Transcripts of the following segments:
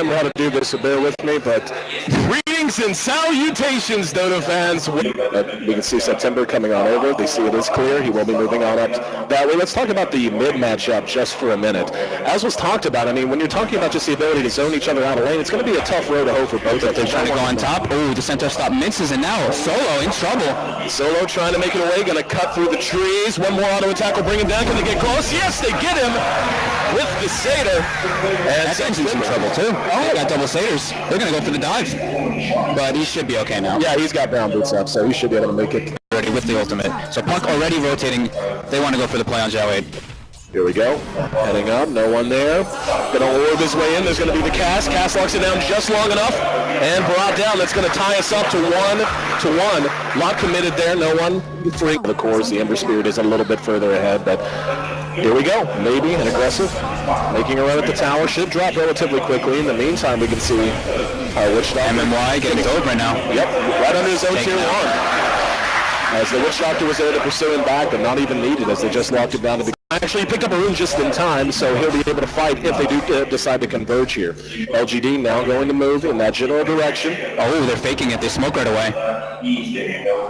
remember how to do this, so bear with me, but greetings and salutations, Dota fans. We can see September coming on over. They see it is clear. He will be moving on up that way. Let's talk about the mid matchup just for a minute. As was talked about, I mean, when you're talking about just the ability to zone each other out of lane, it's going to be a tough road to hoe for both of them. They're trying to go on top. Oh, the center stop misses, and now Solo in trouble. Solo trying to make it away, going to cut through the trees. One more auto attack will bring him down. Can they get close? Yes, they get him with the Satyr. And that's in some trouble too. Oh, they got double Satyrs. They're going to go for the dive. But he should be okay now. Yeah, he's got brown boots up, so he should be able to make it. Already with the ultimate. So Puck already rotating. They want to go for the play on Xiao 8. Here we go. Heading up, no one there. Gonna orb his way in. There's gonna be the cast. Cast locks it down just long enough. And brought down. That's gonna tie us up to 1-1. Not committed there, no one. Three. The cores, the Ember Spirit is a little bit further ahead, but here we go. Maybe an aggressive. Making a run at the tower. Should drop relatively quickly. In the meantime, we can see Witch Doctor. MMY getting gold right now. Yep, right under his own tier 1. As the Witch Doctor was there to pursue him back, but not even needed as they just locked it down to the... Actually, he picked up a rune just in time, so he'll be able to fight if they do decide to converge here. LGD now going to move in that general direction. Oh, they're faking it. They smoke right away.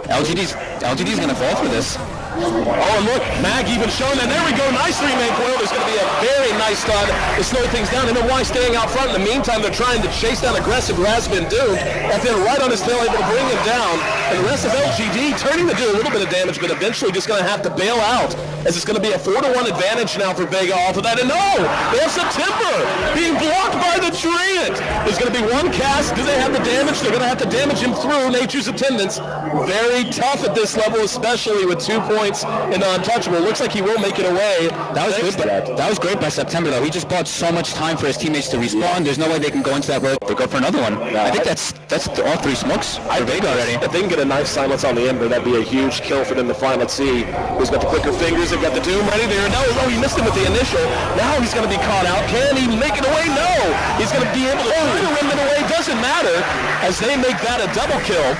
LGD's going to fall for this. Oh, and look, Mag even shown, and there we go, nice three-man coil. There's going to be a very nice stun to slow things down, and then why staying out front? In the meantime, they're trying to chase down aggressive who has been doomed, and then right on his tail, able to bring him down, and the rest of LGD turning to do a little bit of damage, but eventually just going to have to bail out, as it's going to be a 4-1 advantage now for Vega off of that, and no! They have September being blocked by the Treant! There's going to be one cast. Do they have the damage? They're going to have to damage him through Nature's attendance. Very tough at this level, especially with 2 points in untouchable. Looks like he will make it away. That was good. That was great by September, though. He just bought so much time for his teammates to respawn. Yeah. There's no way they can go into that road. They go for another one. Yeah, I think that's all 3 smokes for Vega already. If they can get a nice silence on the Ember, that'd be a huge kill for them to find. Let's see who's got the quicker fingers. They've got the Doom ready there. No, he missed him with the initial. Now he's going to be caught out. Can he make it away? No. He's going to be able to rim it away. Doesn't matter as they make that a double kill.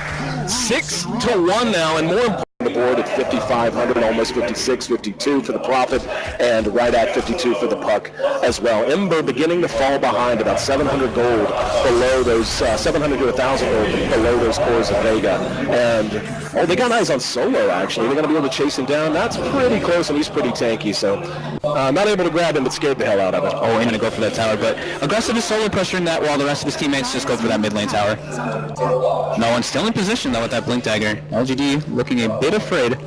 6-1 now, and more important. The board at 5,500, almost 56, 52 for the Prophet, and right at 52 for the Puck as well. Ember beginning to fall behind, about 700 gold below those, 700 to 1,000 gold below those cores of Vega. And they got eyes on Solo, actually. They're going to be able to chase him down. That's pretty close, and he's pretty tanky, so not able to grab him, but scared the hell out of it. Oh, aiming to go for that tower, but aggressive is Solo pressuring that while the rest of his teammates just go for that mid lane tower. No one's still in position, though, with that Blink Dagger. LGD looking a bit afraid.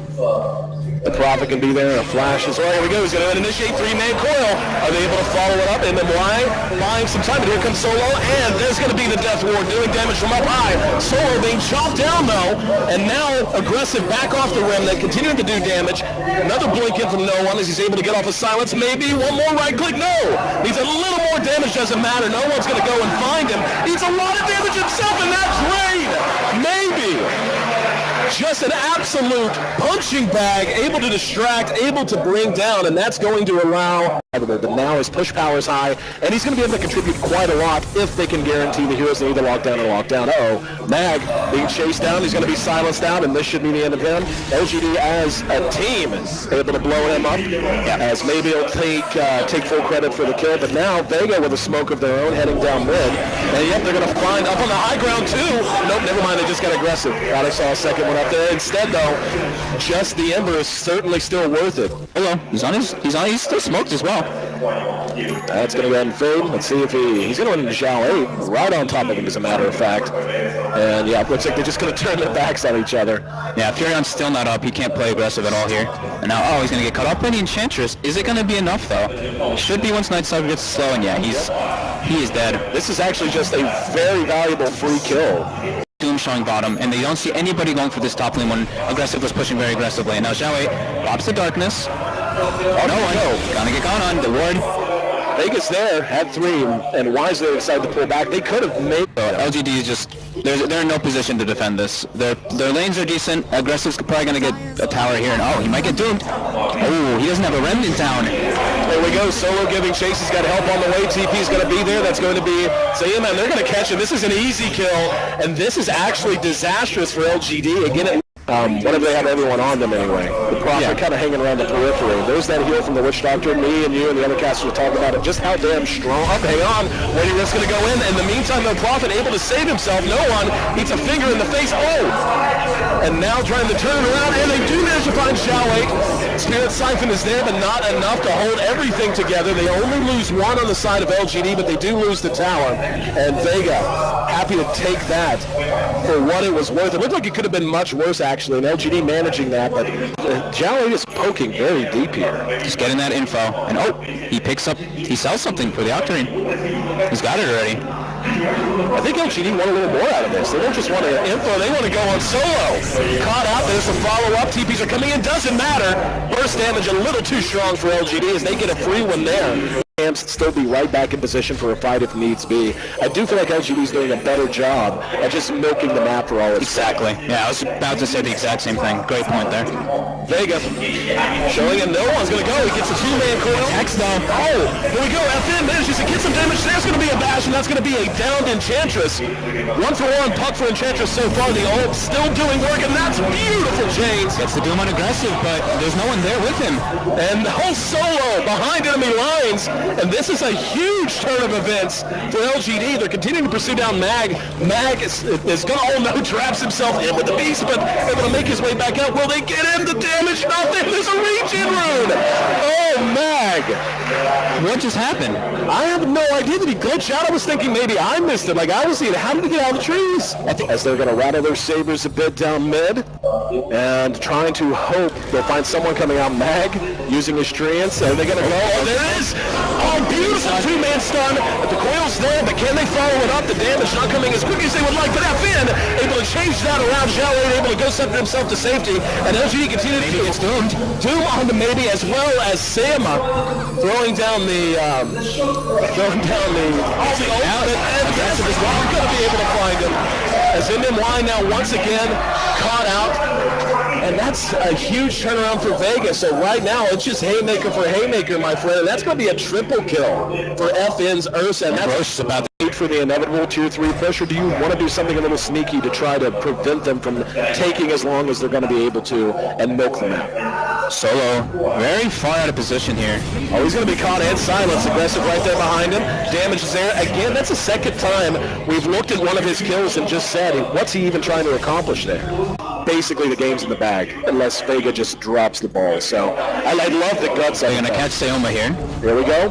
The Prophet can be there, a flash as well. Here we go, he's going to initiate 3-man coil. Are they able to follow it up? MMY buying some time, but here comes Solo, and there's going to be the Death Ward doing damage from up high. Solo being chopped down, though, and now aggressive back off the rim, then continuing to do damage. Another blink in from no one as he's able to get off of silence. Maybe one more right click, no! Needs a little more damage, doesn't matter. No one's going to go and find him. Needs a lot of damage himself, and that's raid! Maybe! Just an absolute punching bag, able to distract, able to bring down, and that's going to allow... But now his push power is high, and he's going to be able to contribute quite a lot if they can guarantee the heroes need to lock down and lock down. Uh-oh, Mag being chased down, he's going to be silenced out, and this should be the end of him. LGD as a team is able to blow him up, as maybe he'll take full credit for the kill, but now Vega with a smoke of their own heading down mid, and yep, they're going to find up on the high ground too. Nope, never mind, they just got aggressive. Thought I saw a second one up there. Instead, though, just the Ember is certainly still worth it. Hello, he's still smoked as well. That's going to go ahead and fade. Let's see if he's going to win into Xiao 8, right on top of him, as a matter of fact. And yeah, looks like they're just going to turn their backs on each other. Yeah, Furion's still not up. He can't play aggressive at all here. And now, he's going to get cut off by the Enchantress. Is it going to be enough, though? Should be once Night Stalker gets slow, and yeah, he is dead. This is actually just a very valuable free kill. Doom showing bottom, and they don't see anybody going for this top lane when aggressive was pushing very aggressively. And now Xiao 8 pops the darkness. Gonna get caught on the ward. Vegas there had 3, and wisely decided to pull back. They could have made... LGD is just... They're in no position to defend this. Their lanes are decent. Aggressive's probably going to get a tower here, and he might get doomed. Oh, he doesn't have a remnant down. There we go. Solo giving chase. He's got help on the way. TP's going to be there. That's going to be... So, yeah, man, they're going to catch him. This is an easy kill, and this is actually disastrous for LGD. Again, Whenever they have everyone on them anyway. The Prophet kind of hanging around the periphery. There's that heal from the Witch Doctor. Me and you and the other casters are talking about it. Just how damn strong. Oh, hang on. Waiting Rift's going to go in. In the meantime, the Prophet able to save himself. No one eats a finger in the face. Oh! And now trying to turn around, and they do manage to find Xiaowei. Spirit Siphon is there, but not enough to hold everything together. They only lose one on the side of LGD, but they do lose the tower. And Vega, happy to take that for what it was worth. It looked like it could have been much worse, actually, and LGD managing that, but Xiaowei is poking very deep here. Just getting that info, and he sells something for the Octarine. He's got it already. I think LGD want a little more out of this. They don't just want info, they want to go on solo. Caught up, there's a follow-up, TPs are coming in, doesn't matter. Burst damage a little too strong for LGD as they get a free one there. Camps still be right back in position for a fight if needs be. I do feel like LGD is doing a better job at just milking the map for all it's Exactly. Yeah, I was about to say the exact same thing. Great point there. Vega showing him no one's going to go. He gets a two-man coil. X down. Oh, here we go. FN manages to get some damage. There's going to be a bash, and that's going to be a downed Enchantress. 1-for-1 puck for Enchantress so far. The ult still doing work, and that's beautiful, James. Gets the Doom on aggressive, but there's no one there with him. And the whole solo behind enemy lines. And this is a huge turn of events for LGD. They're continuing to pursue down Mag. Mag is going to traps himself in with the beast, but able to make his way back out. Will they get him? The damage, nothing. There's a regen rune. Oh, Mag. What just happened? I have no idea. Did he glitch out? I was thinking maybe I missed it. Like I was seeing, how did he get out of the trees? I think as they're going to rattle their sabers a bit down mid and trying to hope they'll find someone coming out. Mag using his treants. Are they going to go? Oh, there it is. Oh, beautiful two-man stun. The coil's there, but can they follow it up? The damage not coming as quick as they would like, but FN able to change that around. Xiaowei able to go set himself to safety, and LGD continue to get doomed. Doom on the maybe, as well as Sama throwing down the ultimate, and aggressive as well. We're going to be able to find him as MMY now once again caught out. And that's a huge turnaround for Vega. So right now, it's just haymaker for haymaker, my friend. And that's going to be a triple kill for FN's Ursa. And that's about to wait for the inevitable tier 3 push, or do you want to do something a little sneaky to try to prevent them from taking as long as they're going to be able to and milk them out? Solo, very far out of position here. Oh, he's going to be caught in silence. Aggressive right there behind him. Damage is there. Again, that's the second time we've looked at one of his kills and just said, what's he even trying to accomplish there? Basically, the game's in the bag, unless Vega just drops the ball. So I love the guts. They're going to catch Seoma here. Here we go.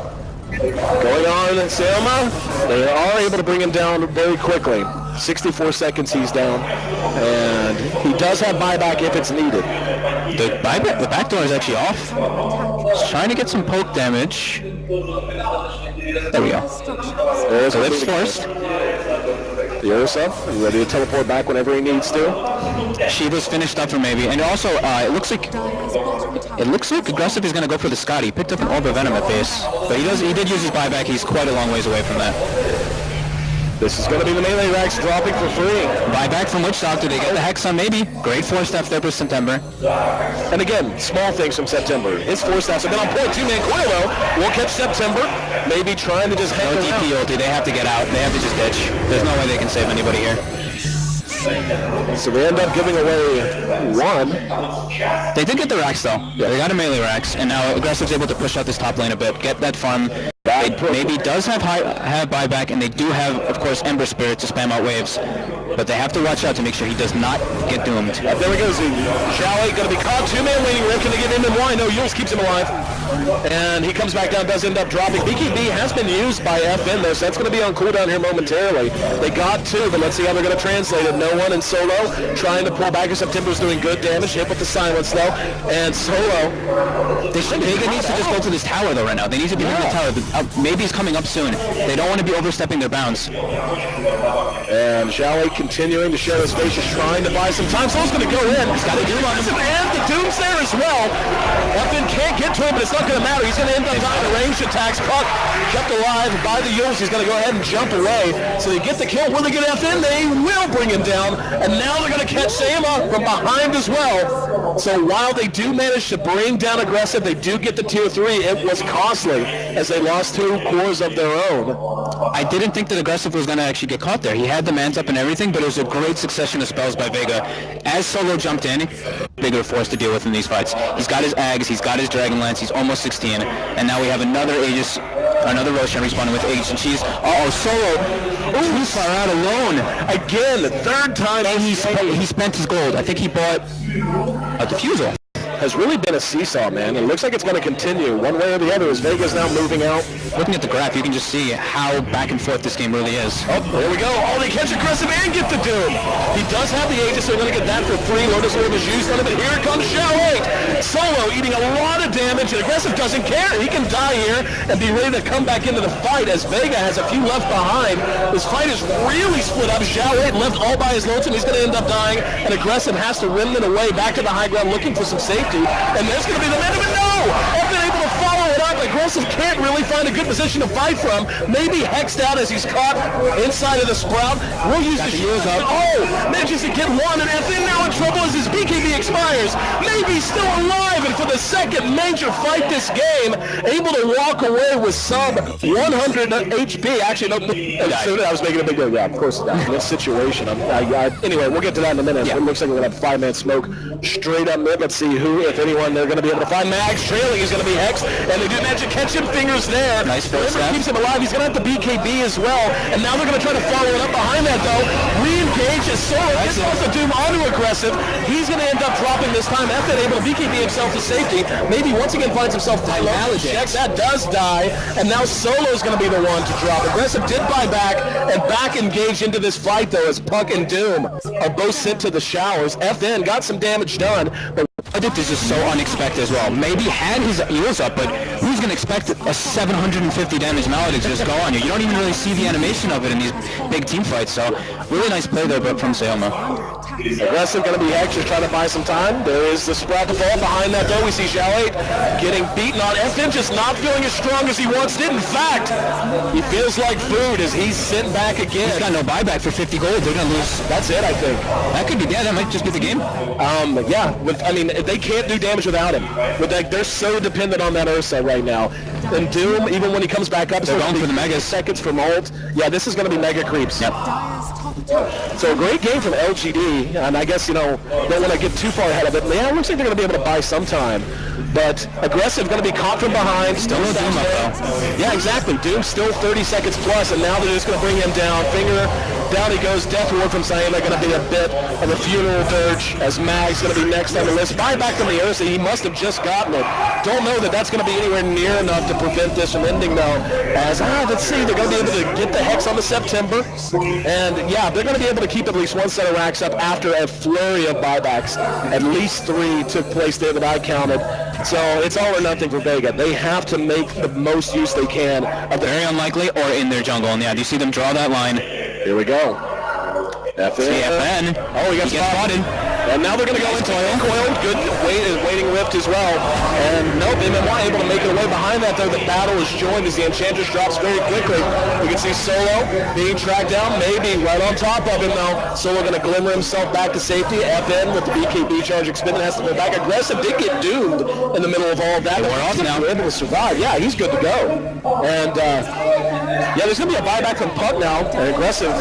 Going on, Seoma. They are able to bring him down very quickly. 64 seconds he's down. And he does have buyback if it's needed. The back door is actually off. He's trying to get some poke damage. There we go. There's Lips forced. The Ursa, ready to teleport back whenever he needs to. Shiva's finished up for maybe, and also it looks like Aggressive is going to go for the Scott. He picked up an Orb of Venom at base, but he did use his buyback. He's quite a long ways away from that. This is going to be the melee racks dropping for free. Buyback from Witch Doctor. They get the Hex on maybe. Great 4-staff there for September. And again, small things from September. His 4-staffs have been on point. Two-man coil though. We'll catch September. Maybe trying to just hang around. No DP ulti. They have to get out. They have to just ditch. There's no way they can save anybody here. So they end up giving away one. They did get the racks though. Yeah. They got a melee racks, and now Aggressive's able to push out this top lane a bit, get that farm. Maybe does have buyback, and they do have, of course, Ember Spirit to spam out waves. But they have to watch out to make sure he does not get doomed. There he goes. Xiaowei going to be caught. Two-man waiting room. Can they get him in? Why? No, Yules keeps him alive. And he comes back down, does end up dropping. BKB has been used by FN though, so that's going to be on cooldown here momentarily. They got two, but let's see how they're going to translate it. No one in Solo trying to pull back. September's doing good damage. Hit with the silence though. And Solo. Vega needs to just go to this tower though right now. They need to be in the tower. Maybe he's coming up soon. They don't want to be overstepping their bounds. And Xiaowei continuing to show his face, just trying to buy some time. Solo's going to go in. He's got a Doom on him. And the Doom's there as well. FN can't get to him, but it's not going to matter. He's going to end up dying to ranged attacks. Puck kept alive by the Yules. He's going to go ahead and jump away. So they get the kill. Will they get FN? They will bring him down. And now they're going to catch Sama from behind as well. So while they do manage to bring down Aggressive, they do get the tier 3. It was costly as they lost two cores of their own. I didn't think that Aggressive was going to actually get caught there. He had the mans up and everything, but it was a great succession of spells by Vega. As Solo jumped in, bigger force to deal with in these fights. He's got his Ags, he's got his Dragon Lance, he's almost 16, and now we have another Aegis, another Roshan respawning with Aegis and Cheese. Uh-oh, Solo, too far out alone. Again, third time. And he spent his gold. I think he bought a Diffusal. Has really been a seesaw, man. It looks like it's going to continue one way or the other as Vega's now moving out. Looking at the graph, you can just see how back and forth this game really is. Oh, there we go. Oh, they catch Aggressive and get the Doom. He does have the Aegis, so they're going to get that for free. Lotus Orb is used on it, but here comes Shao 8. Solo eating a lot of damage, and Aggressive doesn't care. He can die here and be ready to come back into the fight as Vega has a few left behind. This fight is really split up. Shao 8 left all by his lonesome. He's going to end up dying, and Aggressive has to remnant away back to the high ground looking for some safety. And there's going to be the man, but no! I've been able to follow it up. Aggressive can't really find a good position to fight from. Maybe hexed out as he's caught inside of the Sprout. We'll use the shield up. Oh, manages to get one, and FN now in trouble as his BKB expires. Maybe still alive, and for the second major fight this game, able to walk away with sub 100 HP. Actually, no, I was making a big deal. Yeah, of course, in this situation. Anyway, we'll get to that in a minute. Yeah. It looks like we're going to have five-man smoke straight up mid. Let's see who, if anyone, they're going to be able to find. Mags trailing. He's going to be hexed, and they do manage to catch him. Fingers there. Nice first step. Keeps him alive. He's going to have the BKB as well, and now they're going to try to follow it up behind that, though. Re-engage as Solo gets also Doom onto Aggressive. He's going to end up dropping this time. FN able to BKB himself to safety. Maybe once again finds himself down. Checks that does die, and now Solo's going to be the one to drop. Aggressive did buy back, and back engaged into this fight, though, as Puck and Doom are both sent to the showers. FN got some damage done, but I think this is so unexpected as well. Maybe had his ears up, but who's going to expect a 750 damage Maledict to just go on you? You don't even really see the animation of it in these big team fights, so really nice play there but from Sayoma. Aggressive going to be hexed, just trying to buy some time. There is the Sprout to fall behind that, though. We see Shao 8 getting beaten on. FN just not feeling as strong as he once did. In fact, he feels like food as he's sent back again. He's got no buyback for 50 gold. They're going to lose. That's it, I think. That could be, yeah, that might just be the game. Yeah, I mean, they can't do damage without him. They're so dependent on that Ursa right now. And Doom, even when he comes back up, they're going for the Megas. Seconds from ult. Yeah, this is going to be Mega Creeps. Yep. So a great game from LGD, and I guess, don't want to get too far ahead of it. Yeah, it looks like they're going to be able to buy some time. But Aggressive going to be caught from behind. Still no Doom up, though. Yeah, exactly. Doom still 30 seconds plus, and now they're just going to bring him down. Finger down he goes. Death Ward from Sayama going to be a bit of a funeral dirge as Mag's going to be next on the list. Buyback from the Ursa. He must have just gotten it. Don't know that that's going to be anywhere near enough to prevent this from ending, though. As, let's see, they're going to be able to get the Hex on the September. And, yeah, they're going to be able to keep at least one set of racks up after a flurry of buybacks. At least 3 took place there that I counted. So it's all or nothing for Vega. They have to make the most use they can of the very unlikely or in their jungle. And yeah, do you see them draw that line? Here we go. FN. Oh, he got spotted. And now they're going to go into Coil. Good waiting rift as well. And nope, MMY able to make it away behind that, though. The battle is joined as the Enchantress drops very quickly. We can see Solo being tracked down, maybe right on top of him, though. Solo going to glimmer himself back to safety. FN with the BKB charge expended has to go back. Aggressive did get doomed in the middle of all of that. We're off now. Able to survive. Yeah, he's good to go. And yeah, there's going to be a buyback from Puck now. And Aggressive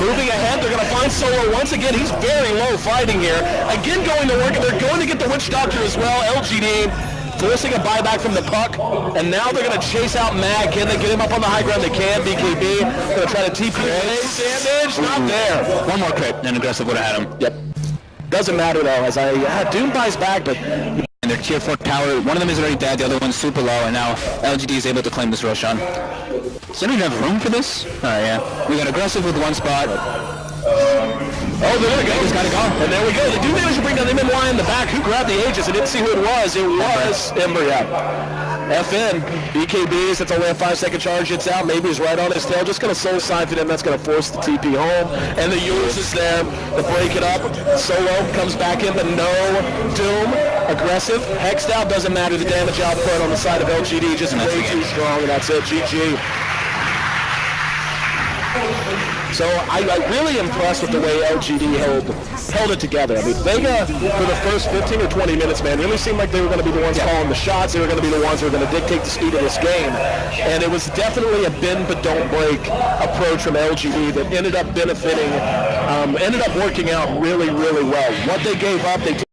moving ahead. They're going to find Solo once again. He's very low fighting here. Again going to work, and they're going to get the Witch Doctor as well. LGD forcing a buyback from the Puck, and now they're going to chase out Mag. Can they get him up on the high ground? They can. BKB going to try to TP. Damage, not there. One more crit, and Aggressive would have had him. Yep. Doesn't matter, though, as Doom buys back, but... And their tier 4 tower, one of them is already dead, the other one's super low, and now LGD is able to claim this Roshan. Does anyone have room for this? Alright, yeah. We got Aggressive with one spot. Oh, there we go. He's got to go. And there we go. They do manage to bring down MMY in the back. Who grabbed the Aegis? I didn't see who it was. It was Ember, yeah. FN, BKBs, that's only a 5-second charge. It's out. Maybe he's right on his tail. Just going to soul siphon him. That's going to force the TP home. And the Yours is there to break it up. Solo comes back in, but no Doom. Aggressive. Hexed out. Doesn't matter. The damage output on the side of LGD just way too strong, and that's it. GG. So I'm really impressed with the way LGD held it together. I mean, Vega, for the first 15 or 20 minutes, man, really seemed like they were going to be the ones calling the shots. They were going to be the ones who were going to dictate the speed of this game. And it was definitely a bend but don't break approach from LGD that ended up benefiting, ended up working out really, really well. What they gave up, they